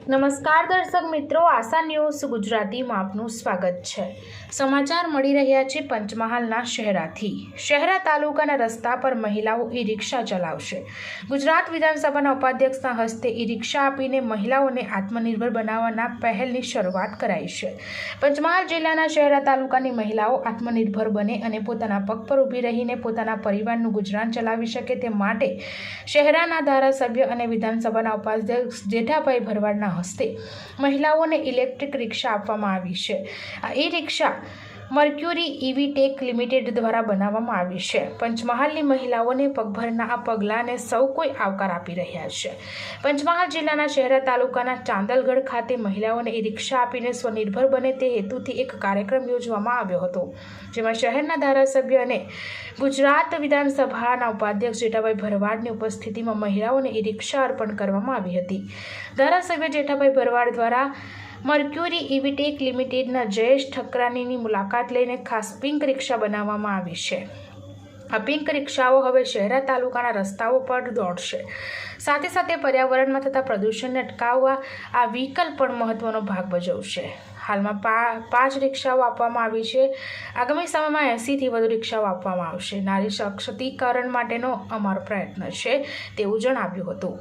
નમસ્કાર દર્શક મિત્રો, આશા ન્યૂઝ ગુજરાતીમાં આપનું સ્વાગત છે। સમાચાર મળી રહ્યા છે પંચમહાલના શહેરાથી। શહેરા તાલુકાના રસ્તા પર મહિલાઓ ઈ રિક્ષા ચલાવશે। ગુજરાત વિધાનસભાના ઉપાધ્યક્ષના હસ્તે ઈ રિક્ષા આપીને મહિલાઓને આત્મનિર્ભર બનાવવાના પહેલની શરૂઆત કરાઈ છે। પંચમહાલ જિલ્લાના શહેરા તાલુકાની મહિલાઓ આત્મનિર્ભર બને અને પોતાના પગ પર ઊભી રહીને પોતાના પરિવારનું ગુજરાન ચલાવી શકે તે માટે શહેરાના ધારાસભ્ય અને વિધાનસભાના ઉપાધ્યક્ષ જેઠાભાઈ ભરવાડના હસ્તે મહિલાઓને ઇલેક્ટ્રિક રિક્ષા આપવામાં આવી છે। આ ઈ રિક્ષા મર્ક્યુરી ઈવીટેક લિમિટેડ દ્વારા બનાવવામાં આવી છે। પંચમહાલની મહિલાઓને પગભરના આ પગલાંને સૌ કોઈ આવકાર આપી રહ્યા છે। પંચમહાલ જિલ્લાના શહેરા તાલુકાના ચાંદલગઢ ખાતે મહિલાઓને ઈ રિક્ષા આપીને સ્વનિર્ભર બને તે હેતુથી એક કાર્યક્રમ યોજવામાં આવ્યો હતો, જેમાં શહેરના ધારાસભ્ય અને ગુજરાત વિધાનસભાના ઉપાધ્યક્ષ જેઠાભાઈ ભરવાડની ઉપસ્થિતિમાં મહિલાઓને ઈ રિક્ષા અર્પણ કરવામાં આવી હતી। ધારાસભ્ય જેઠાભાઈ ભરવાડ દ્વારા મર્ક્યુરી ઈવીટેક લિમિટેડના જયેશ ઠકરાણીની મુલાકાત લઈને ખાસ પિંક રિક્ષા બનાવવામાં આવી છે। આ પિંક રિક્ષાઓ હવે શહેરા તાલુકાના રસ્તાઓ પર દોડશે। સાથે સાથે પર્યાવરણમાં થતા પ્રદૂષણને અટકાવવા આ વ્હીકલ પણ મહત્વનો ભાગ ભજવશે। હાલમાં 5 રિક્ષાઓ આપવામાં આવી છે। આગામી સમયમાં 80થી વધુ રિક્ષાઓ આપવામાં આવશે। નારી સશક્તિકરણ માટેનો અમારો પ્રયત્ન છે તેવું જણાવ્યું હતું।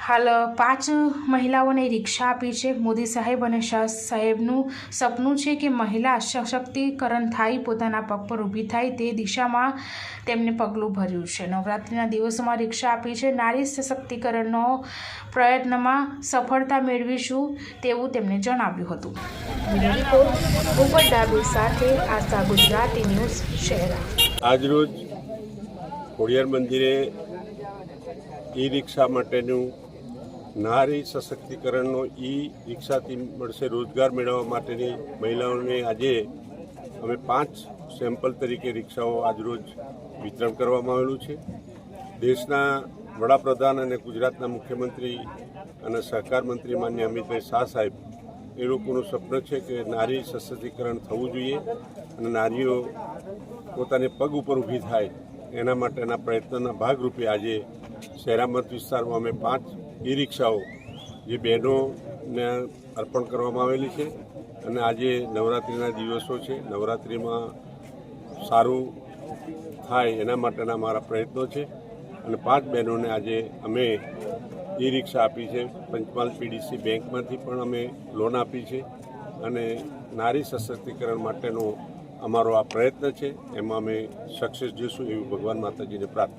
હાલ 5 મહિલાઓને રિક્ષા આપી છે। મોદી સાહેબ અને શાહ સાહેબનું સપનું છે કે મહિલા સશક્તિકરણ થાય, પોતાના પગ પર ઊભી થાય, તે દિશામાં તેમને પગલું ભર્યું છે। નવરાત્રિના દિવસોમાં રિક્ષા આપી છે। નારી સશક્તિકરણનો પ્રયત્નમાં સફળતા મેળવીશું તેવું તેમણે જણાવ્યું હતું। રિપોર્ટ ઉપર ડાબી સાથે આશા ગુજરાતી ન્યૂઝ શહેરા। આજરોજ ખોડિયાર મંદિરે ઈ રિક્ષા માટેનું નારી સશક્તિકરણનો ઈ રિક્ષાથી મળશે રોજગાર મેળવવા માટેની મહિલાઓને આજે અમે 5 સેમ્પલ તરીકે રિક્ષાઓ આજરોજ વિતરણ કરવામાં આવેલું છે। દેશના વડાપ્રધાન અને ગુજરાતના મુખ્યમંત્રી અને સહકાર મંત્રી માન્ય અમિતભાઈ શાહ સાહેબ એ લોકોનું સપનું છે કે નારી સશક્તિકરણ થવું જોઈએ અને નારીઓ પોતાને પગ ઉપર ઊભી થાય એના માટેના પ્રયત્નના ભાગરૂપે આજે શહેરા મત વિસ્તારમાં અમે 5 ઈ રિક્ષાઓ જે બહેનોને અર્પણ કરવામાં આવેલી છે અને આજે નવરાત્રિના દિવસો છે, નવરાત્રિમાં સારું થાય એના માટેના અમારા પ્રયત્નો છે અને 5 બહેનોને આજે અમે ઈ રિક્ષા આપી છે। પંચમહાલ પીડીસી બેંકમાંથી પણ અમે લોન આપી છે અને નારી સશક્તિકરણ માટેનો અમારો આ પ્રયત્ન છે, એમાં અમે સક્સેસ જઈશું એવી ભગવાન માતાજીને પ્રાર્થના।